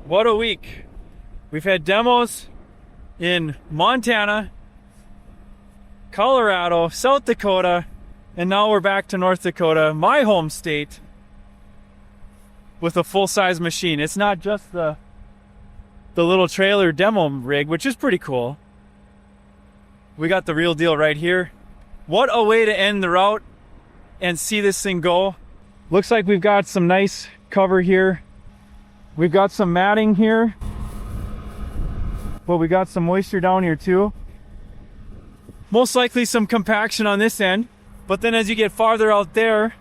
What a week. We've had demos in Montana, Colorado, South Dakota, and now we're back to North Dakota, my home state, with a full-size machine. It's not just the little trailer demo rig, which is pretty cool. We got the real deal right here. What a way to end the route and see this thing go. Looks like we've got some nice cover here. We've got some matting here, but we got some moisture down here too. Most likely some compaction on this end, but then as you get farther out there,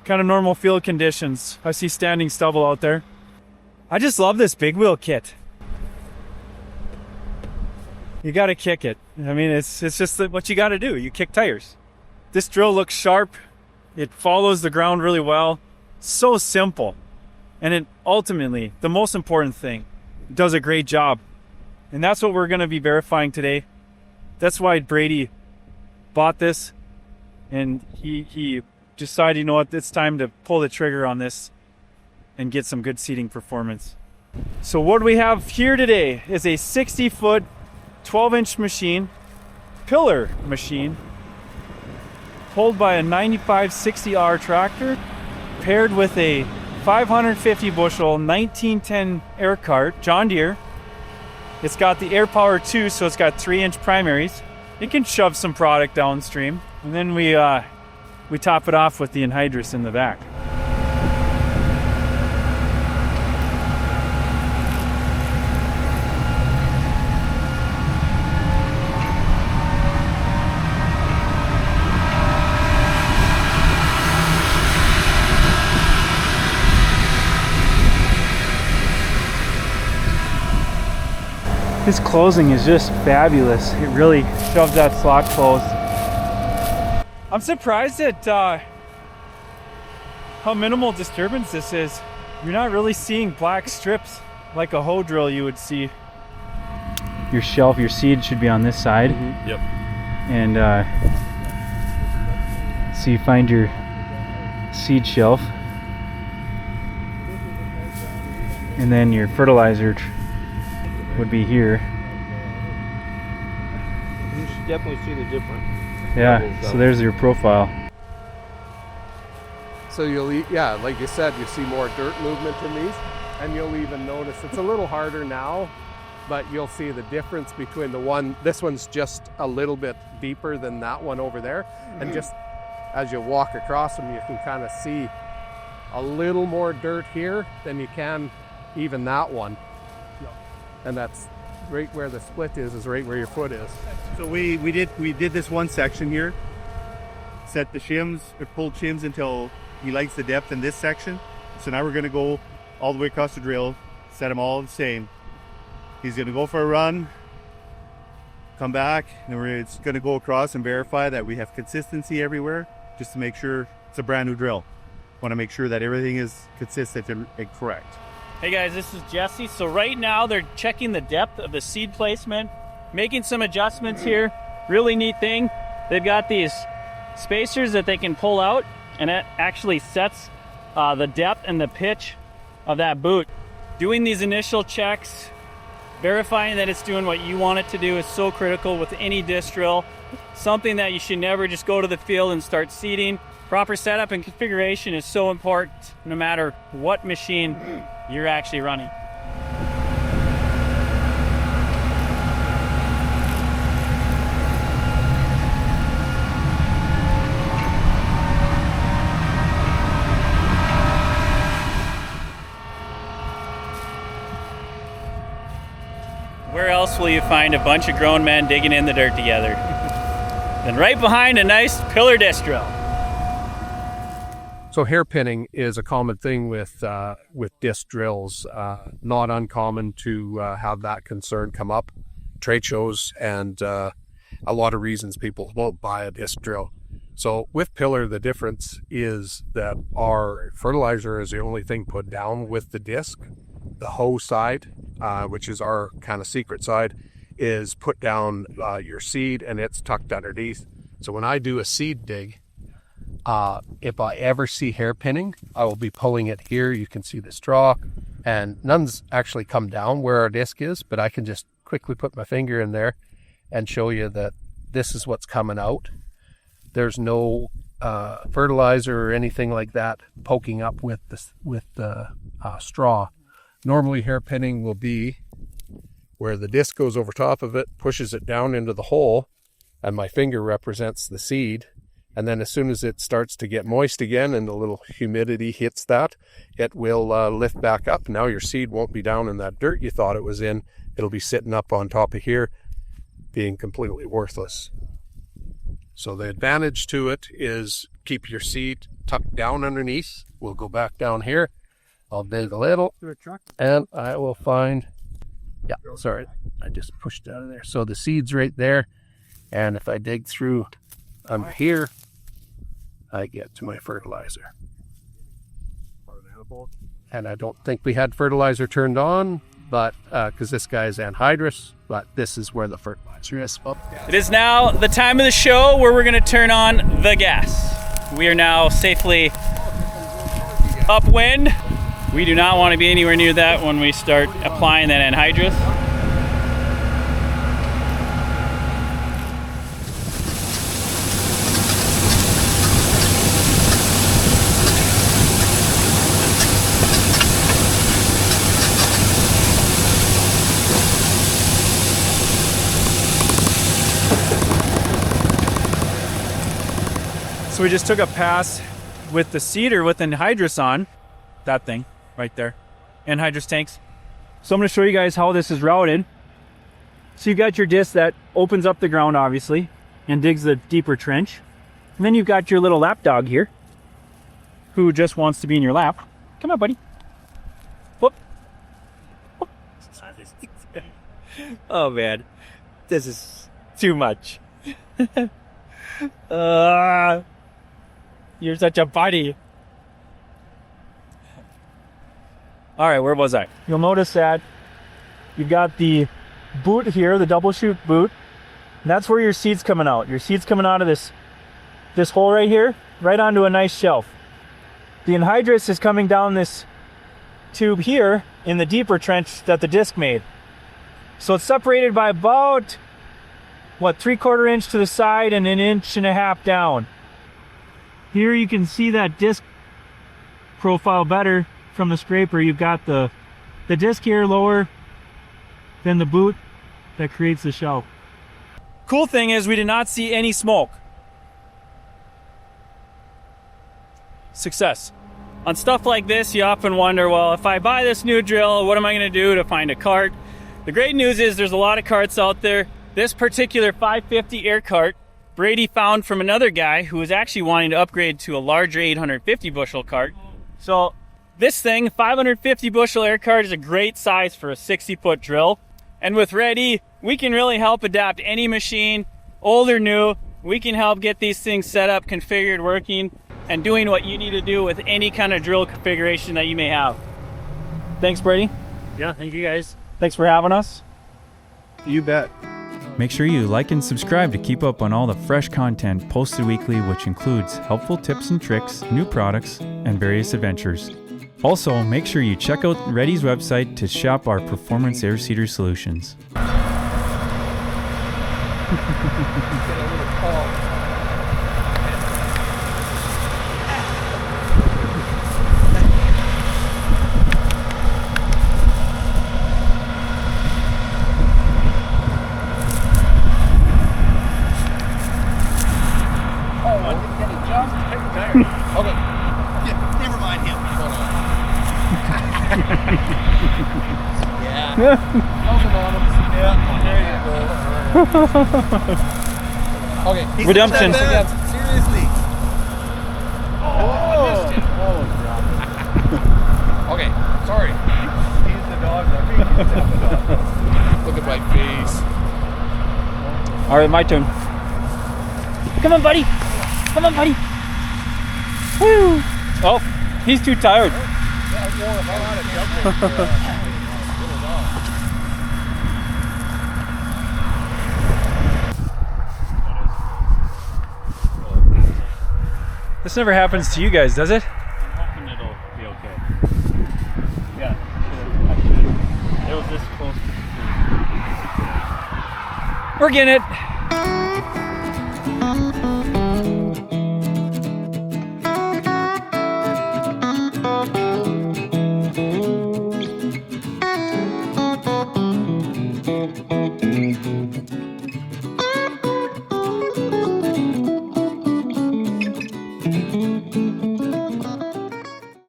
kind of normal field conditions. I see standing stubble out there. I just love this big wheel kit. You gotta kick it. I mean, it's just what you gotta do. You kick tires. This drill looks sharp. It follows the ground really well. So simple. And it ultimately, the most important thing, does a great job. And that's what we're gonna be verifying today. That's why Brady bought this, and he decided, you know what, it's time to pull the trigger on this and get some good seating performance. So what we have here today is a 60-foot, 12-inch machine, pillar machine, pulled by a 9560R tractor, paired with a 550 bushel 1910 air cart, John Deere. It's got the air power too, so it's got 3-inch primaries. It can shove some product downstream. And then we top it off with the Anhydrous in the back. This closing is just fabulous. It really shoves that slot closed. I'm surprised at how minimal disturbance this is. You're not really seeing black strips like a hoe drill you would see. Your shelf, your seed should be on this side. Mm-hmm. Yep. And so you find your seed shelf. And then your fertilizer would be here. You should definitely see the difference. Yeah, so there's your profile. So you'll, like you said, you see more dirt movement in these, and you'll even notice it's a little harder now, but you'll see the difference between the one, this one's just a little bit deeper than that one over there, and just as you walk across them, you can kind of see a little more dirt here than you can even that one. And that's right where the split is right where your foot is. So we did this one section here, set the shims, or pulled shims until he likes the depth in this section. So now we're gonna go all the way across the drill, set them all the same. He's gonna go for a run, come back, and it's gonna go across and verify that we have consistency everywhere, just to make sure it's a brand new drill. Wanna make sure that everything is consistent and correct. Hey guys, this is Jesse. So right now they're checking the depth of the seed placement, making some adjustments here. Really neat thing. They've got these spacers that they can pull out, and it actually sets the depth and the pitch of that boot. Doing these initial checks, verifying that it's doing what you want it to do is so critical with any disc drill. Something that you should never just go to the field and start seeding. Proper setup and configuration is so important no matter what machine you're actually running. Where else will you find a bunch of grown men digging in the dirt together? Then right behind a nice pillar disc drill. So hairpinning is a common thing with disc drills. Not uncommon to have that concern come up. Trade shows and a lot of reasons people won't buy a disc drill. So with pillar, the difference is that our fertilizer is the only thing put down with the disc. The hoe side, which is our kind of secret side, is put down your seed and it's tucked underneath. So when I do a seed dig, if I ever see hairpinning, I will be pulling it here. You can see the straw, and none's actually come down where our disc is, but I can just quickly put my finger in there and show you that this is what's coming out. There's no fertilizer or anything like that poking up with the straw. Normally hairpinning will be where the disc goes over top of it, pushes it down into the hole, and my finger represents the seed. And then as soon as it starts to get moist again and a little humidity hits that, it will lift back up. Now your seed won't be down in that dirt you thought it was in. It'll be sitting up on top of here, being completely worthless. So the advantage to it is keep your seed tucked down underneath. We'll go back down here. I'll dig a little, and I will find, yeah, sorry, I just pushed out of there. So the seed's right there, and if I dig through under here, I get to my fertilizer. And I don't think we had fertilizer turned on, but because this guy's anhydrous, but this is where the fertilizer is. It is now the time of the show where we're going to turn on the gas. We are now safely upwind. We do not want to be anywhere near that when we start applying that anhydrous. So we just took a pass with the seeder with anhydrous on, that thing right there, anhydrous tanks. So I'm going to show you guys how this is routed. So you've got your disc that opens up the ground, obviously, and digs the deeper trench. And then you've got your little lap dog here, who just wants to be in your lap. Come on, buddy. Whoop. Whoop. Oh man, this is too much. You're such a buddy. All right, where was I? You'll notice that you've got the boot here, the double chute boot. And that's where your seed's coming out. Your seed's coming out of this hole right here, right onto a nice shelf. The anhydrous is coming down this tube here in the deeper trench that the disc made. So it's separated by about, what, 3/4 inch to the side and 1.5 inches down. Here you can see that disc profile better from the scraper. You've got the disc here lower than the boot that creates the shelf. Cool thing is we did not see any smoke. Success. On stuff like this, you often wonder, well, if I buy this new drill, what am I going to do to find a cart? The great news is there's a lot of carts out there. This particular 550 air cart, Brady found from another guy who was actually wanting to upgrade to a larger 850 bushel cart. So this thing, 550 bushel air cart, is a great size for a 60-foot drill. And with RedE, we can really help adapt any machine, old or new. We can help get these things set up, configured, working, and doing what you need to do with any kind of drill configuration that you may have. Thanks, Brady. Yeah, thank you guys. Thanks for having us. You bet. Make sure you like and subscribe to keep up on all the fresh content posted weekly, which includes helpful tips and tricks, new products, and various adventures. Also, make sure you check out RedE's website to shop our performance air seeder solutions. Okay. Redemption. Seriously. Oh. Okay, sorry. He's the dog. Look at my face. All right, my turn. Come on, buddy. Come on, buddy. Woo! Oh, he's too tired. This never happens to you guys, does it? I'm hoping it'll be okay. Yeah. We're getting it.